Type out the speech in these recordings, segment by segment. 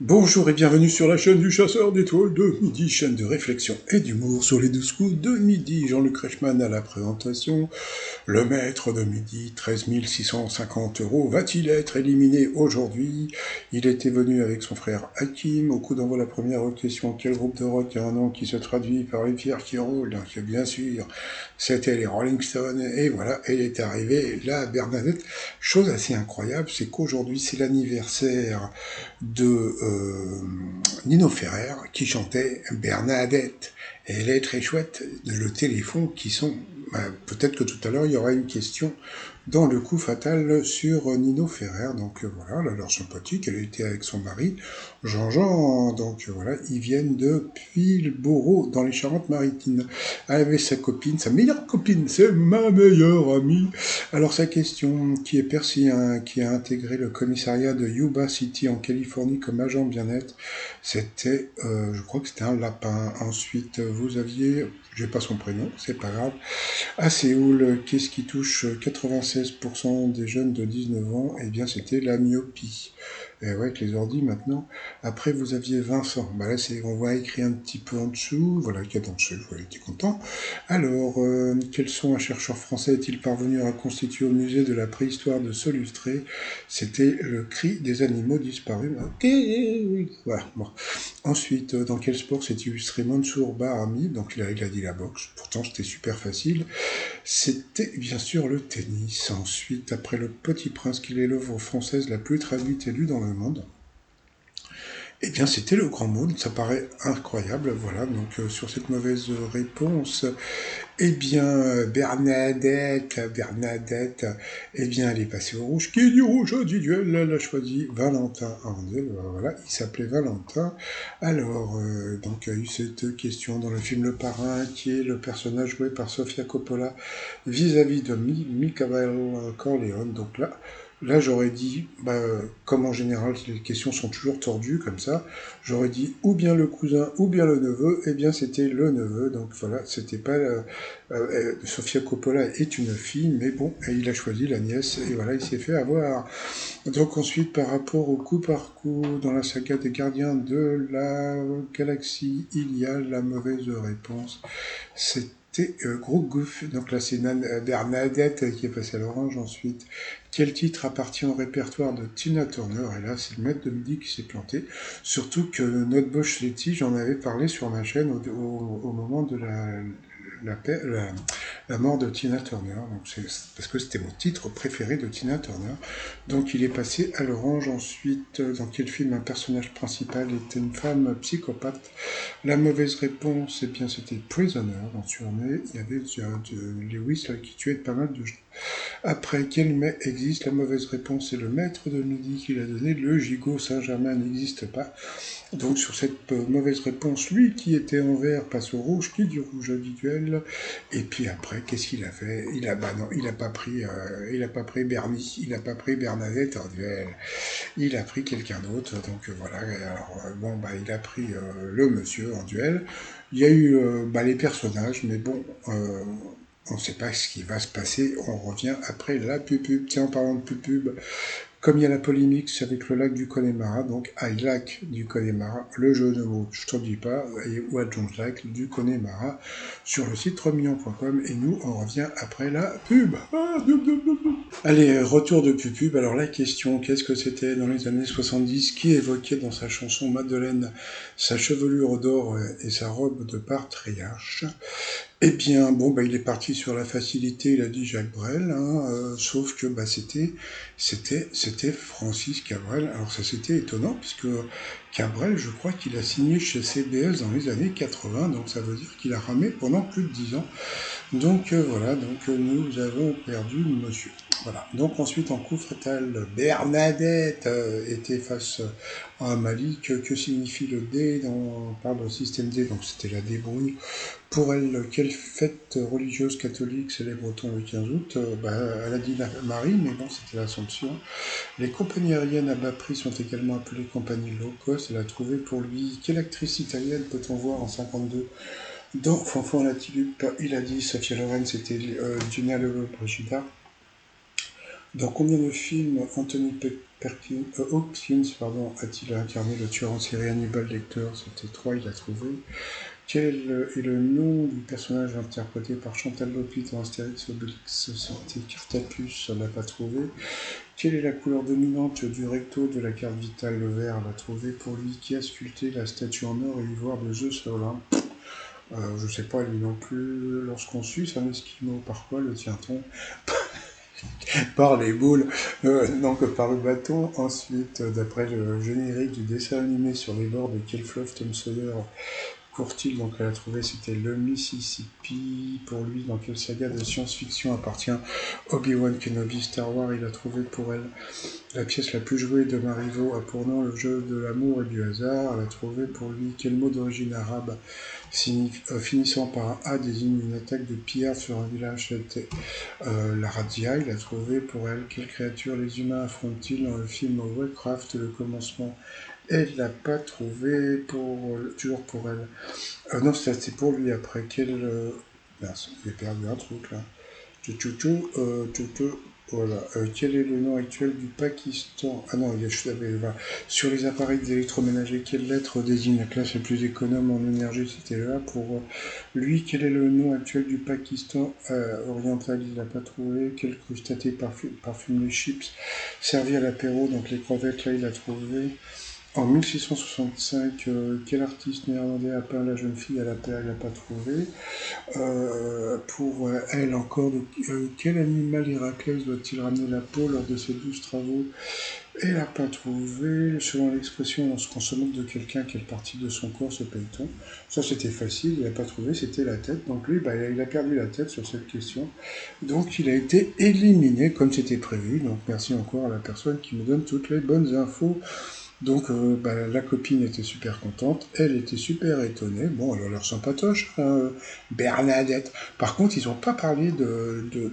Bonjour et bienvenue sur la chaîne du chasseur d'étoiles de midi, chaîne de réflexion et d'humour sur les 12 coups de midi. Jean-Luc Reichmann à la présentation. Le maître de midi, 13 650 €, va-t-il être éliminé aujourd'hui? Il était venu avec son frère Hakim. Au coup d'envoi, la première question: quel groupe de rock a un nom qui se traduit par les pierres qui roulent? Donc, bien sûr, c'était les Rolling Stones. Et voilà, elle est arrivée, la Bernadette. Chose assez incroyable, c'est qu'aujourd'hui, c'est l'anniversaire de Nino Ferrer qui chantait Bernadette. Et elle est très chouette, le téléphone qui sont... peut-être que tout à l'heure, il y aura une question dans le coup fatal sur Nino Ferrer. Donc voilà, elle a l'air sympathique, elle était avec son mari, Jean-Jean. Donc voilà, ils viennent de Puyl-Borough, dans les Charentes-Maritimes, avec sa copine, sa meilleure copine, c'est ma meilleure amie. Alors sa question, qui est persien, qui a intégré le commissariat de Yuba City en Californie comme agent de bien-être, c'était, je crois que c'était un lapin. Ensuite, vous aviez, j'ai pas son prénom, c'est pas grave. À Séoul, qu'est-ce qui touche 96% des jeunes de 19 ans? Eh bien, c'était la myopie. Et ouais, avec les ordi maintenant. Après, vous aviez Vincent. Bah là, on voit écrit un petit peu en dessous. Voilà, qu'il y a dans dessous. Voilà, il était content. Alors, quel son un chercheur français est-il parvenu à constituer au musée de la préhistoire de Solustré? C'était le cri des animaux disparus. Ok, oui. Voilà, bon. Ensuite, dans quel sport s'est illustré Mansour Bahrami? Donc il a dit la boxe. Pourtant, c'était super facile. C'était bien sûr le tennis. Ensuite, après Le Petit Prince, quelle est l'œuvre française la plus traduite et lue dans le monde? Eh bien, c'était Le Grand Monde. Ça paraît incroyable. Voilà, donc sur cette mauvaise réponse, eh bien, Bernadette, eh bien, elle est passée au rouge. Qui dit rouge dit duel? Elle a choisi Valentin Handel. Voilà, il s'appelait Valentin. Alors, donc, il y a eu cette question dans le film Le Parrain, qui est le personnage joué par Sofia Coppola vis-à-vis de Michael Corleone. Donc là, j'aurais dit, comme en général, les questions sont toujours tordues comme ça, j'aurais dit ou bien le cousin ou bien le neveu. Eh bien, c'était le neveu. Donc voilà, c'était pas Sofia Coppola est une fille, mais bon, il a choisi la nièce et voilà, il s'est fait avoir. Donc ensuite, par rapport au coup par coup dans la saga des Gardiens de la Galaxie, il y a la mauvaise réponse. C'était Gros Goof. Donc là, c'est Bernadette qui est passée à l'orange. Ensuite, quel titre appartient au répertoire de Tina Turner? Et là, c'est le maître de midi qui s'est planté. Surtout que notre Bosch Letty, j'en avais parlé sur ma chaîne au moment de la mort de Tina Turner. Donc parce que c'était mon titre préféré de Tina Turner. Donc il est passé à l'orange. Ensuite, dans quel film un personnage principal était une femme psychopathe? La mauvaise réponse, eh bien, c'était Prisoner. Dans Surné, il y avait Lewis qui tuait pas mal de gens. Après, quel mets existe? La mauvaise réponse, c'est le maître de midi qui l'a donné. Le gigot Saint-Germain n'existe pas. Donc sur cette mauvaise réponse, lui qui était en vert passe au rouge, qui dit rouge habituel. Et puis après, qu'est-ce qu'il a fait? Il a pas pris, Bernie, il a pas pris Bernadette en duel. Il a pris quelqu'un d'autre. Donc voilà. Alors bon, il a pris le monsieur en duel. Il y a eu les personnages, mais bon. On ne sait pas ce qui va se passer, on revient après la pub. Tiens, en parlant de pub, comme il y a la polémique avec le lac du Connemara, donc I like du Connemara, le jeu de mots, je te dis pas, et What don't like du Connemara sur le site 3millions.com, et nous on revient après la pub. Allez, retour de pub. Alors la question, qu'est-ce que c'était dans les années 70 qui évoquait dans sa chanson Madeleine sa chevelure d'or et sa robe de patriarche? Eh bien, bon, il est parti sur la facilité, il a dit Jacques Brel, hein, sauf que c'était Francis Cabrel. Alors ça c'était étonnant, puisque Cabrel, je crois qu'il a signé chez CBS dans les années 80, donc ça veut dire qu'il a ramé pendant plus de 10 ans. Donc voilà, donc nous avons perdu monsieur. Voilà. Donc ensuite en coup fatal, Bernadette était face à Malik. Que signifie le D on parle de système D, donc c'était la débrouille. Pour elle, quelle fête religieuse catholique célèbre-t-on le 15 août? Elle a dit la Marie, mais bon, c'était l'Assomption. Les compagnies aériennes à bas prix sont également appelées compagnies low cost. Elle a trouvé pour lui quelle actrice italienne peut-on voir en 52 dans Fanfan la Tulipe? Il a dit Sofia Loren, c'était Gina Lollobrigida. Dans combien de films Anthony Hopkins a-t-il incarné le tueur en série Hannibal Lecter? C'était 3, il a trouvé. Quel est le nom du personnage interprété par Chantal Lopez dans Astérix Obélix? C'était Cartapus, on l'a pas trouvé. Quelle est la couleur dominante du recto de la carte vitale? Le vert, l'a trouvé. Pour lui, qui a sculpté la statue en or et ivoire de Zeus Olympe? Je sais pas, lui non plus. Lorsqu'on suce un esquimau, par quoi le tient-on? Par les boules, donc par le bâton. Ensuite, d'après le générique du dessin animé, sur les bords de quel fleuve Tom Sawyer court-il? Donc elle a trouvé, c'était le Mississippi. Pour lui, dans quelle saga de science-fiction appartient Obi-Wan Kenobi? Star Wars. Il a trouvé pour elle la pièce la plus jouée de Marivaux a pour nom le jeu de l'amour et du hasard. Elle a trouvé pour lui quel mot d'origine arabe finissant par un A désigne une attaque de pillards sur un village? C'était la razzia. Il a trouvé pour elle quelle créature les humains affrontent-ils dans le film Warcraft, le commencement? Elle l'a pas trouvé toujours pour elle. Non, c'était pour lui après. Mince, j'ai perdu un truc là. Voilà. Quel est le nom actuel du Pakistan? Ah non, sur les appareils électroménagers, quelle lettre désigne la classe la plus économe en énergie? C'était là. Pour lui, quel est le nom actuel du Pakistan oriental? Il l'a pas trouvé. Quel crustacé parfume les chips servi à l'apéro? Donc les crevettes, là, il a trouvé. En 1665, quel artiste néerlandais a peint la jeune fille à la paire? Il l'a pas trouvé. Pour elle encore, quel animal Héraclès doit-il ramener la peau lors de ses 12 travaux? Elle n'a pas trouvé. Selon l'expression, lorsqu'on se moque de quelqu'un, quelle partie de son corps se paye-t-on? Ça, c'était facile, il n'a pas trouvé, c'était la tête. Donc lui, il a perdu la tête sur cette question. Donc il a été éliminé comme c'était prévu. Donc merci encore à la personne qui me donne toutes les bonnes infos. Donc la copine était super contente, elle était super étonnée. Bon, elle a l'air sympatoche, Bernadette. Par contre, ils n'ont pas parlé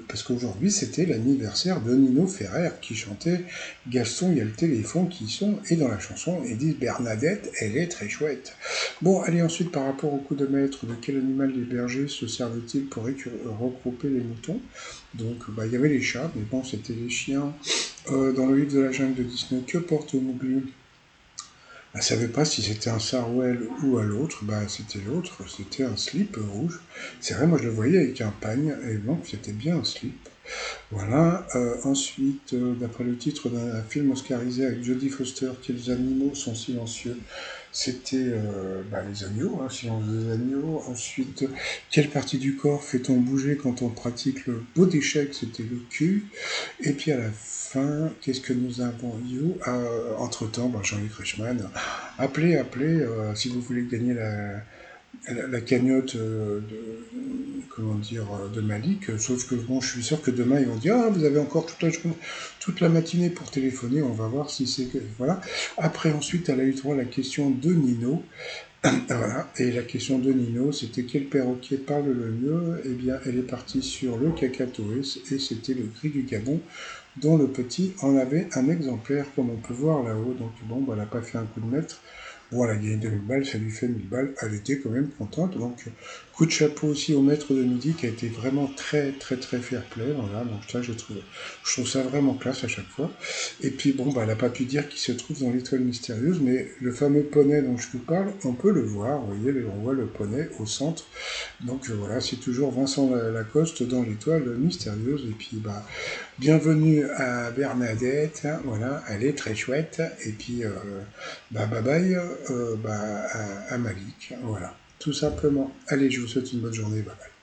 parce qu'aujourd'hui, c'était l'anniversaire de Nino Ferrer qui chantait Gaston, il y a le téléphone qui sonne, et dans la chanson, ils disent Bernadette, elle est très chouette. Bon, allez, ensuite, par rapport au coup de maître, de quel animal les bergers se servent-ils pour regrouper les moutons? Donc, il y avait les chats, mais bon, c'était les chiens. Dans le livre de la jungle de Disney, que porte Mowgli? Elle ne savait pas si c'était un sarouel ou à l'autre. C'était l'autre, c'était un slip rouge. C'est vrai, moi je le voyais avec un pagne, et donc c'était bien un slip. Voilà. Ensuite, d'après le titre d'un film oscarisé avec Jodie Foster, quels animaux sont silencieux? C'était les agneaux, silence des agneaux. Ensuite, quelle partie du corps fait-on bouger quand on pratique le beau d'échecs? C'était le cul. Et puis à la fin, qu'est-ce que nous avons eu? Entre-temps, Jean-Luc Reichmann, appelez, si vous voulez gagner la cagnotte de Malik, sauf que bon, je suis sûr que demain ils vont dire vous avez encore toute la matinée pour téléphoner, on va voir si c'est voilà. Après ensuite elle a eu droit à la question de Nino. Voilà, et la question de Nino, c'était quel perroquet parle le mieux? Eh bien, elle est partie sur le cacatoès, et c'était le gris du Gabon, dont le petit en avait un exemplaire, comme on peut voir là-haut. Donc bon, elle n'a pas fait un coup de maître. Bon, elle a gagné 2000 balles, ça lui fait 1000 balles, elle était quand même contente. Donc, coup de chapeau aussi au maître de midi qui a été vraiment très, très, très fair play. Voilà, donc ça, je trouve ça vraiment classe à chaque fois. Et puis, elle n'a pas pu dire qu'il se trouve dans l'étoile mystérieuse, mais le fameux poney dont je vous parle, on peut le voir. Vous voyez, on voit le poney au centre. Donc, voilà, c'est toujours Vincent Lacoste dans l'étoile mystérieuse. Et puis, bienvenue à Bernadette. Voilà, elle est très chouette. Et puis, bye bye à Malik. Voilà, tout simplement. Allez, je vous souhaite une bonne journée. Bye bye.